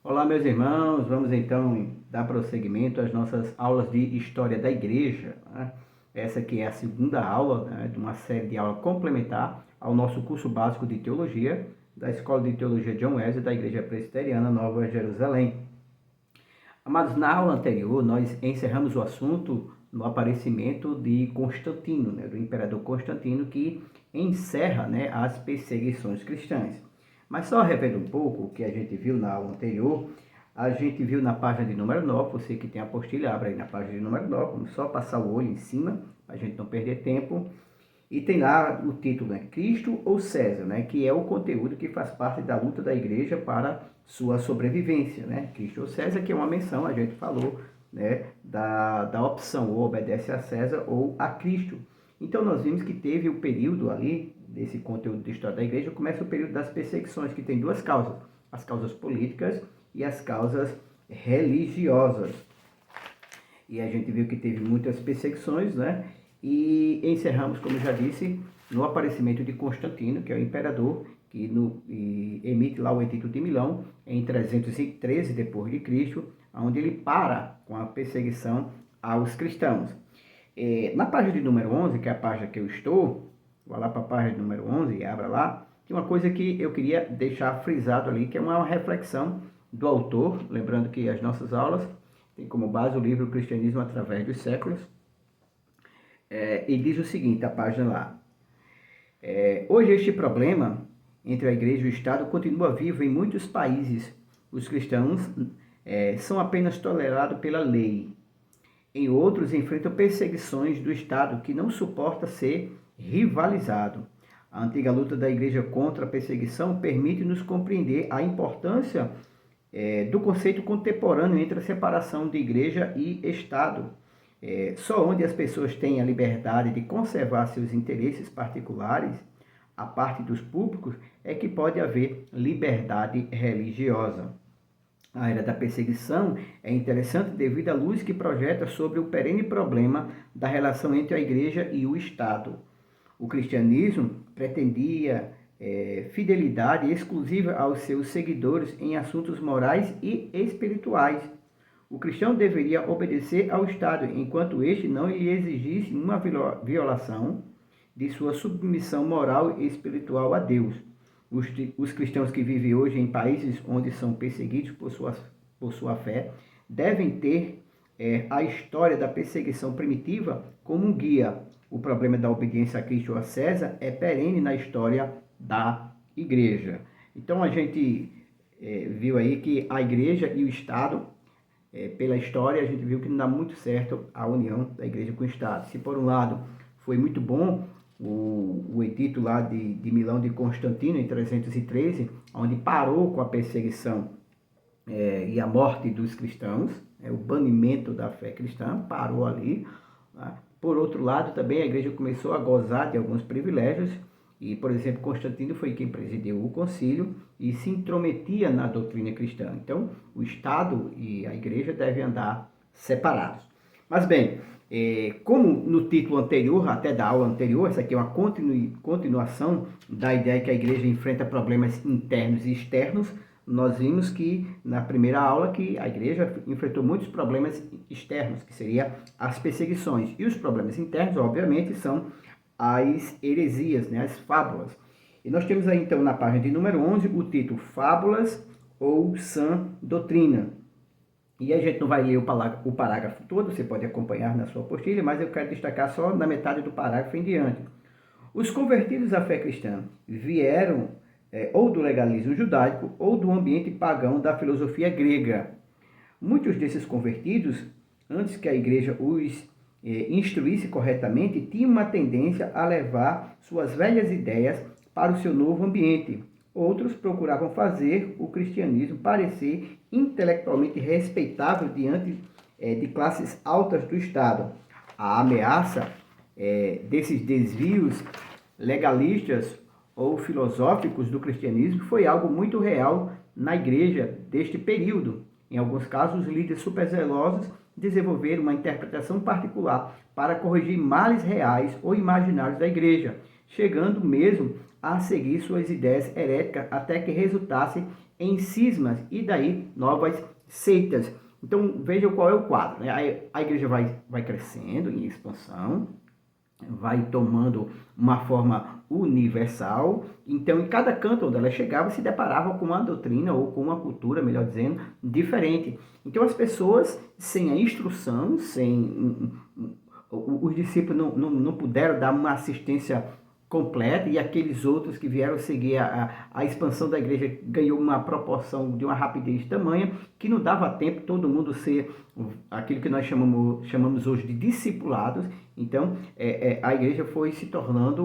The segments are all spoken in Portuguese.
Olá, meus irmãos, vamos então dar prosseguimento às nossas aulas de História da Igreja, né? Essa aqui é a segunda aula, né, de uma série de aulas complementar ao nosso curso básico de Teologia da Escola de Teologia John Wesley da Igreja Presbiteriana Nova Jerusalém. Amados, na aula anterior nós encerramos o assunto no aparecimento de Constantino, né, do imperador Constantino, que encerra, né, as perseguições cristãs. Mas só revendo um pouco o que a gente viu na aula anterior, a gente viu na página de número 9, você que tem a apostila, abre aí na página de número 9, vamos só passar o olho em cima, para a gente não perder tempo. E tem lá o título, né, Cristo ou César, né, que é o conteúdo que faz parte da luta da igreja para sua sobrevivência, né? Cristo ou César, que é uma menção, a gente falou, né, da opção, ou obedece a César ou a Cristo. Então nós vimos que teve o período ali, desse conteúdo de história da igreja, começa o período das perseguições, que tem duas causas, as causas políticas e as causas religiosas. E a gente viu que teve muitas perseguições, né? E encerramos, como já disse, no aparecimento de Constantino, que é o imperador, que emite lá o Edito de Milão em 313 depois de Cristo, onde ele para com a perseguição aos cristãos. Na página de número 11, que é a página que eu estou, vou lá para a página de número 11 e abra lá, tem uma coisa que eu queria deixar frisado ali, que é uma reflexão do autor, lembrando que as nossas aulas tem como base o livro Cristianismo através dos séculos, e diz o seguinte, a página lá, hoje este problema entre a igreja e o Estado continua vivo em muitos países. Os cristãos são apenas tolerados pela lei. Em outros, enfrentam perseguições do Estado que não suporta ser rivalizado. A antiga luta da igreja contra a perseguição permite-nos compreender a importância do conceito contemporâneo entre a separação de igreja e Estado. Só onde as pessoas têm a liberdade de conservar seus interesses particulares, a parte dos públicos, é que pode haver liberdade religiosa. A era da perseguição é interessante devido à luz que projeta sobre o perene problema da relação entre a igreja e o Estado. O cristianismo pretendia fidelidade exclusiva aos seus seguidores em assuntos morais e espirituais. O cristão deveria obedecer ao Estado, enquanto este não lhe exigisse uma violação de sua submissão moral e espiritual a Deus. Os cristãos que vivem hoje em países onde são perseguidos por sua fé devem ter a história da perseguição primitiva como um guia. O problema da obediência a Cristo ou a César é perene na história da igreja. Então a gente viu aí que a igreja e o Estado, pela história, a gente viu que não dá muito certo a união da igreja com o Estado. Se por um lado foi muito bom o edito lá de Milão de Constantino, em 313, onde parou com a perseguição e a morte dos cristãos, o banimento da fé cristã, parou ali. Tá? Por outro lado, também a igreja começou a gozar de alguns privilégios, e, por exemplo, Constantino foi quem presidiu o concílio e se intrometia na doutrina cristã. Então, o Estado e a igreja devem andar separados. Mas, bem, como no título anterior, até da aula anterior, essa aqui é uma continuação da ideia que a igreja enfrenta problemas internos e externos, nós vimos que na primeira aula que a igreja enfrentou muitos problemas externos, que seriam as perseguições. E os problemas internos, obviamente, são as heresias, né, as fábulas. E nós temos aí então na página de número 11 o título Fábulas ou Sã Doutrina. E a gente não vai ler o parágrafo todo, você pode acompanhar na sua apostila, mas eu quero destacar só na metade do parágrafo em diante. Os convertidos à fé cristã vieram ou do legalismo judaico ou do ambiente pagão da filosofia grega. Muitos desses convertidos, antes que a igreja os instruísse corretamente, tinham uma tendência a levar suas velhas ideias para o seu novo ambiente. Outros procuravam fazer o cristianismo parecer intelectualmente respeitável diante de classes altas do Estado. A ameaça desses desvios legalistas ou filosóficos do cristianismo foi algo muito real na igreja deste período. Em alguns casos, os líderes superzelosos desenvolveram uma interpretação particular para corrigir males reais ou imaginários da igreja, chegando mesmo a seguir suas ideias heréticas até que resultasse em cismas e daí novas seitas. Então vejam qual é o quadro, né? A igreja vai crescendo em expansão, vai tomando uma forma universal. Então, em cada canto onde ela chegava, se deparava com uma doutrina ou com uma cultura, melhor dizendo, diferente. Então, as pessoas, sem a instrução, os discípulos não puderam dar uma assistência completa, e aqueles outros que vieram seguir a expansão da igreja ganhou uma proporção de uma rapidez tamanha que não dava tempo todo mundo ser aquilo que nós chamamos hoje de discipulados. Então a igreja foi se tornando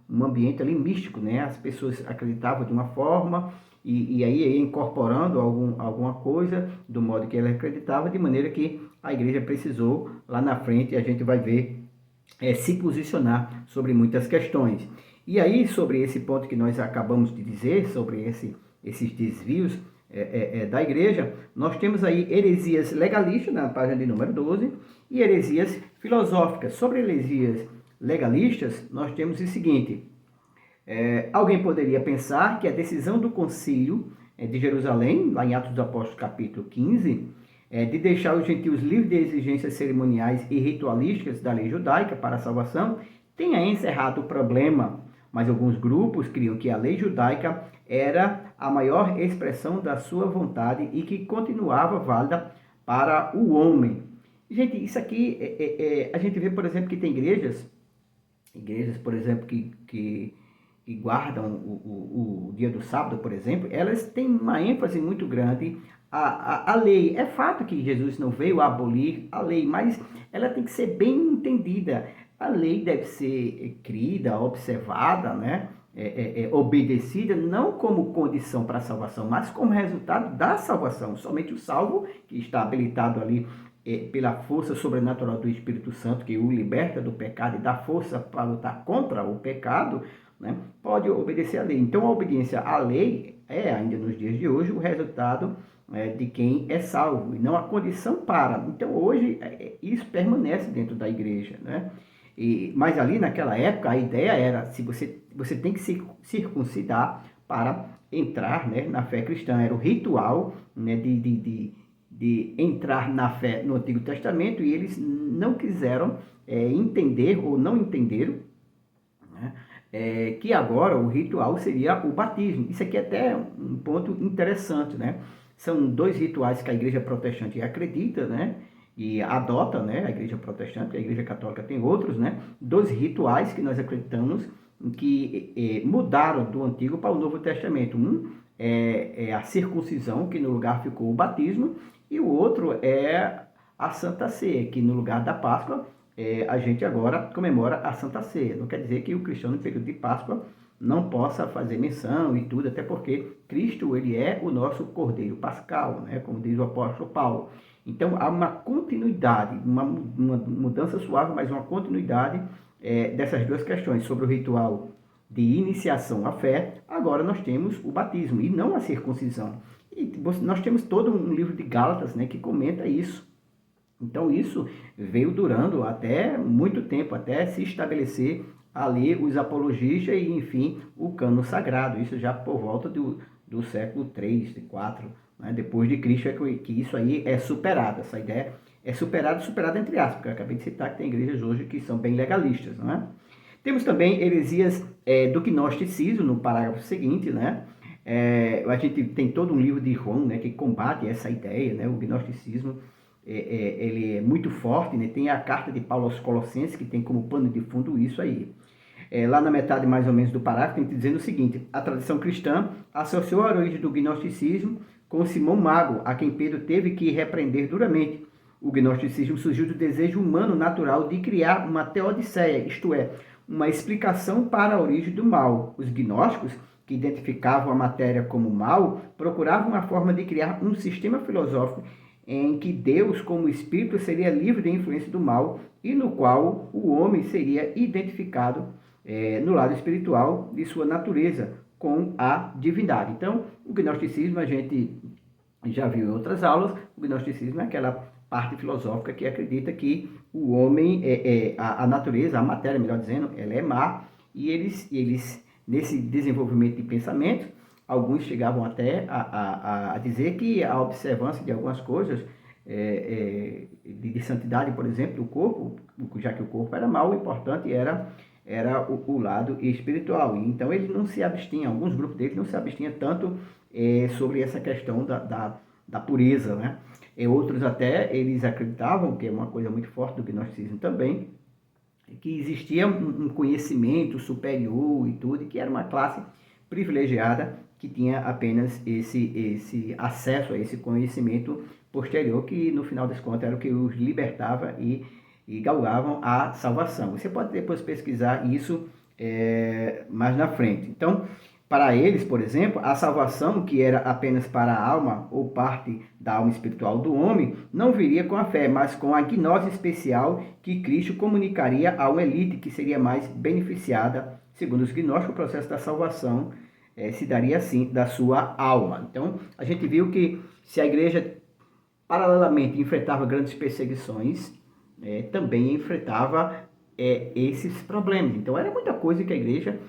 um ambiente ali místico, né? As pessoas acreditavam de uma forma e aí ia incorporando alguma coisa do modo que ela acreditava, de maneira que a igreja precisou lá na frente, a gente vai ver, se posicionar sobre muitas questões. E aí, sobre esse ponto que nós acabamos de dizer, sobre esses desvios da igreja, nós temos aí heresias legalistas, na página de número 12, e heresias filosóficas. Sobre heresias legalistas, nós temos o seguinte: alguém poderia pensar que a decisão do concílio de Jerusalém, lá em Atos dos Apóstolos capítulo 15, de deixar os gentios livres de exigências cerimoniais e ritualísticas da lei judaica para a salvação, tenha encerrado o problema, mas alguns grupos criam que a lei judaica era a maior expressão da sua vontade e que continuava válida para o homem. Gente, isso aqui, a gente vê, por exemplo, que tem igrejas, por exemplo, que guardam o dia do sábado, por exemplo, elas têm uma ênfase muito grande a lei. É fato que Jesus não veio abolir a lei, mas ela tem que ser bem entendida. A lei deve ser crida, observada, né? Obedecida, não como condição para a salvação, mas como resultado da salvação. Somente o salvo, que está habilitado ali pela força sobrenatural do Espírito Santo, que o liberta do pecado e dá força para lutar contra o pecado, né, pode obedecer à lei. Então, a obediência à lei ainda nos dias de hoje, o resultado de quem é salvo, e não a condição para. Então, hoje, isso permanece dentro da igreja, né? Mas ali, naquela época, a ideia era, se você tem que se circuncidar para entrar, né, na fé cristã. Era o ritual, né, de entrar na fé no Antigo Testamento, e eles não quiseram entender, ou não entenderam, né, que agora o ritual seria o batismo. Isso aqui é até um ponto interessante, né? São dois rituais que a igreja protestante acredita, né? E adota, né? A igreja protestante, a igreja católica tem outros, né? Dois rituais que nós acreditamos que mudaram do Antigo para o Novo Testamento. Um é a circuncisão, que no lugar ficou o batismo, e o outro é a Santa Ceia, que no lugar da Páscoa a gente agora comemora a Santa Ceia. Não quer dizer que o cristão no período de Páscoa não possa fazer menção e tudo, até porque Cristo, ele é o nosso Cordeiro Pascal, né? Como diz o apóstolo Paulo. Então, há uma continuidade, uma mudança suave, mas uma continuidade dessas duas questões. Sobre o ritual de iniciação à fé, agora nós temos o batismo e não a circuncisão. E nós temos todo um livro de Gálatas, né, que comenta isso. Então, isso veio durando até muito tempo, até se estabelecer ali os apologistas e, enfim, o cano sagrado. Isso já por volta do século 3, 4, né? Depois de Cristo, que isso aí é superado. Essa ideia é superada entre aspas, porque eu acabei de citar que tem igrejas hoje que são bem legalistas, não é? Temos também heresias do gnosticismo, no parágrafo seguinte, né? A gente tem todo um livro de Ron, né, que combate essa ideia, né? O gnosticismo, ele é muito forte, né? Tem a carta de Paulo aos Colossenses, que tem como pano de fundo isso aí. Lá na metade mais ou menos do parágrafo, tem dizendo o seguinte: a tradição cristã associou a origem do gnosticismo com Simão Mago, a quem Pedro teve que repreender duramente. O gnosticismo surgiu do desejo humano natural de criar uma teodiceia, isto é, uma explicação para a origem do mal. Os gnósticos, que identificavam a matéria como mal, procuravam uma forma de criar um sistema filosófico em que Deus, como espírito, seria livre da influência do mal e no qual o homem seria identificado no lado espiritual de sua natureza com a divindade. Então, o gnosticismo, a gente já viu em outras aulas, o gnosticismo é aquela parte filosófica que acredita que o homem, a natureza, a matéria, melhor dizendo, ela é má, e eles nesse desenvolvimento de pensamento, Alguns chegavam até a dizer que a observância de algumas coisas de santidade, por exemplo, do corpo, já que o corpo era mau, o importante era o lado espiritual. E então eles não se abstinham, alguns grupos deles não se abstinham tanto sobre essa questão da pureza, né? E outros até, eles acreditavam, que é uma coisa muito forte do gnosticismo também, que existia um conhecimento superior e tudo, e que era uma classe privilegiada que tinha apenas esse acesso a esse conhecimento posterior, que no final das contas era o que os libertava e galgavam a salvação. Você pode depois pesquisar isso mais na frente. Então, para eles, por exemplo, a salvação, que era apenas para a alma ou parte da alma espiritual do homem, não viria com a fé, mas com a gnose especial que Cristo comunicaria a uma elite que seria mais beneficiada. Segundo os gnósticos, o processo da salvação se daria assim da sua alma. Então, a gente viu que se a igreja paralelamente enfrentava grandes perseguições, também enfrentava esses problemas. Então, era muita coisa que a igreja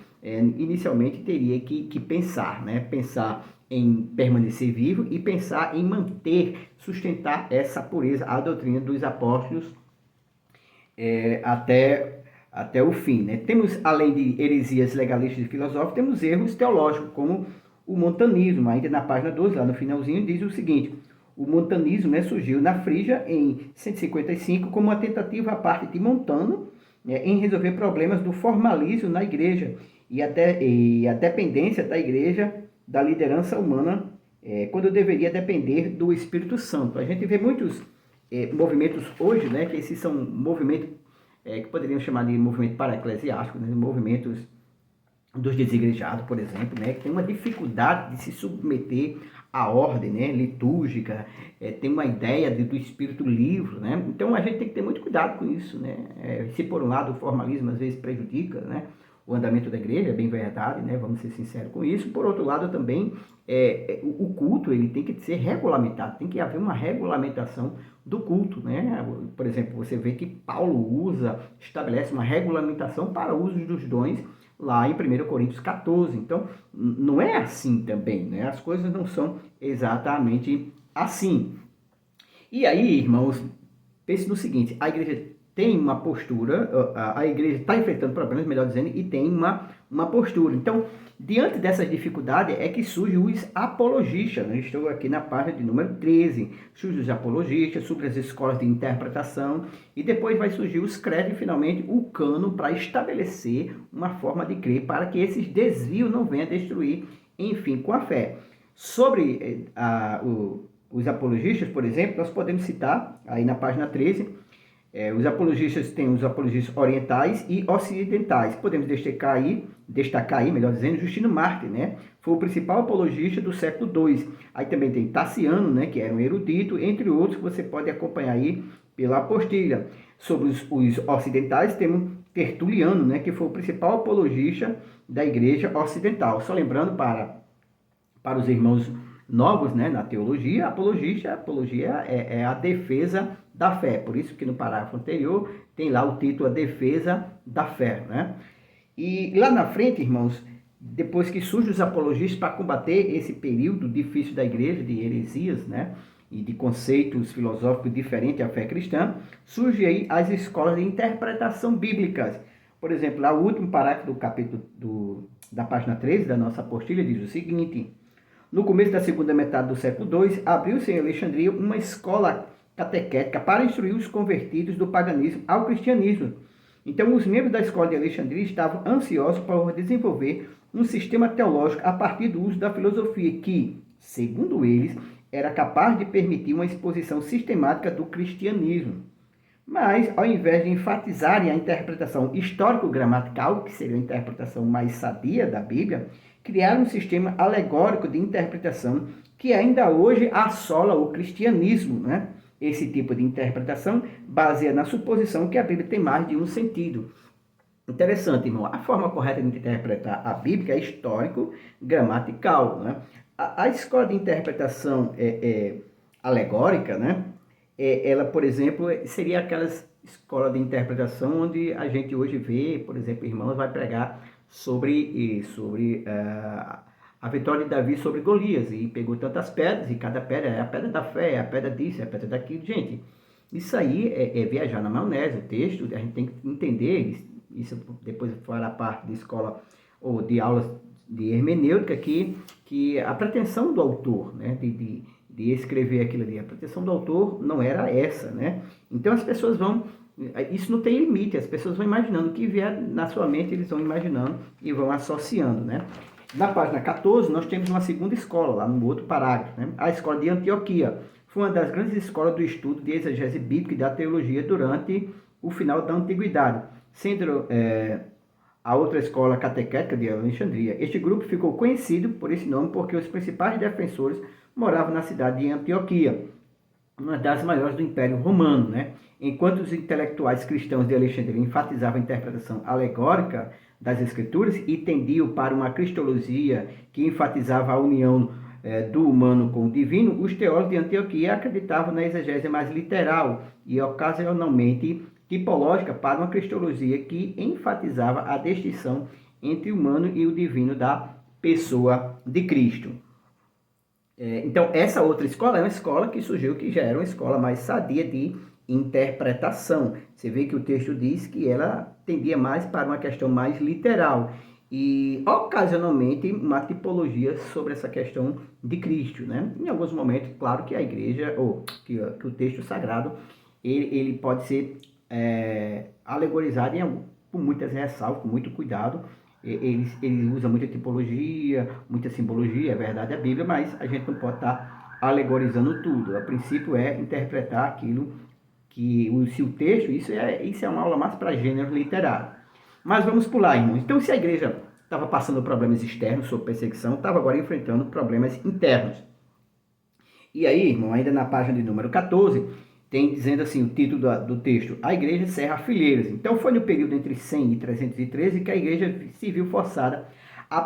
inicialmente teria que pensar, né? Pensar em permanecer vivo e pensar em manter, sustentar essa pureza, a doutrina dos apóstolos até o fim, né? Temos, além de heresias legalistas e filosóficas, temos erros teológicos, como o montanismo. Ainda na página 12, lá no finalzinho, diz o seguinte: o montanismo, né, surgiu na Frígia em 155 como uma tentativa à parte de Montano, né, em resolver problemas do formalismo na igreja e a dependência da igreja da liderança humana, quando deveria depender do Espírito Santo. A gente vê muitos movimentos hoje, né, que esses são movimentos que poderiam chamar de movimento para-eclesiástico, né, movimentos dos desigrejados, por exemplo, né, que tem uma dificuldade de se submeter à ordem, né, litúrgica, tem uma ideia do espírito livre, né? Então a gente tem que ter muito cuidado com isso, né? Se por um lado o formalismo às vezes prejudica, né, o andamento da igreja, é bem verdade, né? Vamos ser sinceros com isso. Por outro lado também, o culto ele tem que ser regulamentado, tem que haver uma regulamentação do culto, né? Por exemplo, você vê que Paulo estabelece uma regulamentação para o uso dos dons lá em 1 Coríntios 14. Então, não é assim também, né? As coisas não são exatamente assim. E aí, irmãos, pense no seguinte: a igreja tem uma postura, a igreja está enfrentando problemas, melhor dizendo, e tem uma postura. Então, diante dessas dificuldades é que surgem os apologistas. Eu estou aqui na página de número 13. Surgem os apologistas, surgem as escolas de interpretação, e depois vai surgir os credos e, finalmente, o cânon para estabelecer uma forma de crer para que esses desvios não venham a destruir, enfim, com a fé. Sobre os apologistas, por exemplo, nós podemos citar, aí na página 13, os apologistas têm os apologistas orientais e ocidentais. Podemos destacar aí, melhor dizendo, Justino Mártir, né? Foi o principal apologista do século II. Aí também tem Tassiano, né, que era um erudito, entre outros que você pode acompanhar aí pela apostila. Sobre os ocidentais temos Tertuliano, né, que foi o principal apologista da igreja ocidental. Só lembrando para os irmãos novos, né, na teologia, apologia é a defesa da fé. Por isso que no parágrafo anterior tem lá o título A Defesa da Fé, né? E lá na frente, irmãos, depois que surgem os apologistas para combater esse período difícil da igreja, de heresias, né, e de conceitos filosóficos diferentes à fé cristã, surgem aí as escolas de interpretação bíblicas. Por exemplo, lá o último parágrafo do capítulo da página 13 da nossa apostila diz o seguinte: no começo da segunda metade do século II, abriu-se em Alexandria uma escola catequética para instruir os convertidos do paganismo ao cristianismo. Então, os membros da escola de Alexandria estavam ansiosos por desenvolver um sistema teológico a partir do uso da filosofia que, segundo eles, era capaz de permitir uma exposição sistemática do cristianismo. Mas, ao invés de enfatizarem a interpretação histórico-gramatical, que seria a interpretação mais sadia da Bíblia, criaram um sistema alegórico de interpretação que ainda hoje assola o cristianismo, né? Esse tipo de interpretação baseia na suposição que a Bíblia tem mais de um sentido. Interessante, irmão. A forma correta de interpretar a Bíblia é histórico-gramatical, né? A escola de interpretação alegórica, né? Ela, por exemplo, seria aquelas escolas de interpretação onde a gente hoje vê, por exemplo, irmãos vai pregar sobre a vitória de Davi sobre Golias, e pegou tantas pedras, e cada pedra é a pedra da fé, é a pedra disso, é a pedra daquilo. Gente, isso aí é viajar na maionese. O texto, a gente tem que entender, isso depois fará parte de escola ou de aulas de hermenêutica, que a pretensão do autor, né, de escrever aquilo ali, a pretensão do autor não era essa, né? Então as pessoas vão, isso não tem limite, as pessoas vão imaginando o que vier na sua mente, eles vão imaginando e vão associando, né? Na página 14, nós temos uma segunda escola, lá no outro parágrafo, né? A escola de Antioquia foi uma das grandes escolas do estudo de exegese bíblica e da teologia durante o final da Antiguidade, sendo a outra escola catequética de Alexandria. Este grupo ficou conhecido por esse nome porque os principais defensores moravam na cidade de Antioquia, uma das maiores do Império Romano, né? Enquanto os intelectuais cristãos de Alexandria enfatizavam a interpretação alegórica das Escrituras e tendiam para uma cristologia que enfatizava a união do humano com o divino, os teólogos de Antioquia acreditavam na exegese mais literal e ocasionalmente tipológica para uma cristologia que enfatizava a distinção entre o humano e o divino da pessoa de Cristo. Então, essa outra escola é uma escola que surgiu, que já era uma escola mais sadia de interpretação. Você vê que o texto diz que ela tendia mais para uma questão mais literal e, ocasionalmente, uma tipologia sobre essa questão de Cristo, né? Em alguns momentos, claro que a igreja, ou que o texto sagrado, ele pode ser alegorizado com muitas ressalvas, com muito cuidado. Ele usa muita tipologia, muita simbologia, é verdade, a Bíblia, mas a gente não pode estar alegorizando tudo. A princípio é interpretar aquilo que se o texto, isso é uma aula mais para gênero literário. Mas vamos pular, irmãos. Então, se a igreja estava passando problemas externos sobre perseguição, estava agora enfrentando problemas internos. E aí, irmão, ainda na página de número 14, tem dizendo assim, o título do texto, a igreja cerra fileiras. Então foi no período entre 100 e 313 que a igreja se viu forçada a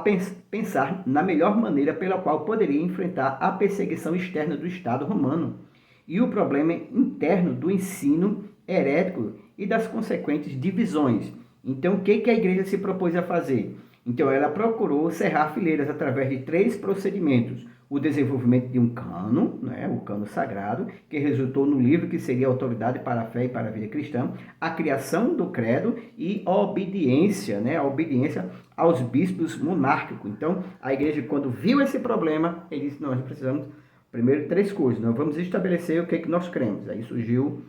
pensar na melhor maneira pela qual poderia enfrentar a perseguição externa do Estado romano e o problema interno do ensino herético e das consequentes divisões. Então o que a igreja se propôs a fazer? Então ela procurou cerrar fileiras através de 3 procedimentos. O desenvolvimento de um cano, né, o cano sagrado, que resultou no livro que seria autoridade para a fé e para a vida cristã, a criação do credo e a obediência, né, a obediência aos bispos monárquicos. Então, a igreja, quando viu esse problema, ele disse, nós precisamos, primeiro, 3 coisas. Nós vamos estabelecer o que nós cremos. Aí surgiu,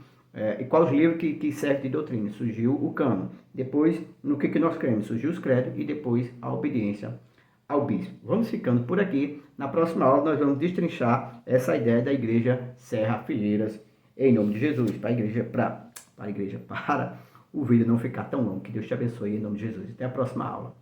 e quais os livros que servem de doutrina? Surgiu o cano. Depois, no que nós cremos? Surgiu os credos e depois a obediência ao bispo. Vamos ficando por aqui. Na próxima aula nós vamos destrinchar essa ideia da igreja cerra fileiras em nome de Jesus. Para o vídeo não ficar tão longo. Que Deus te abençoe em nome de Jesus. Até a próxima aula.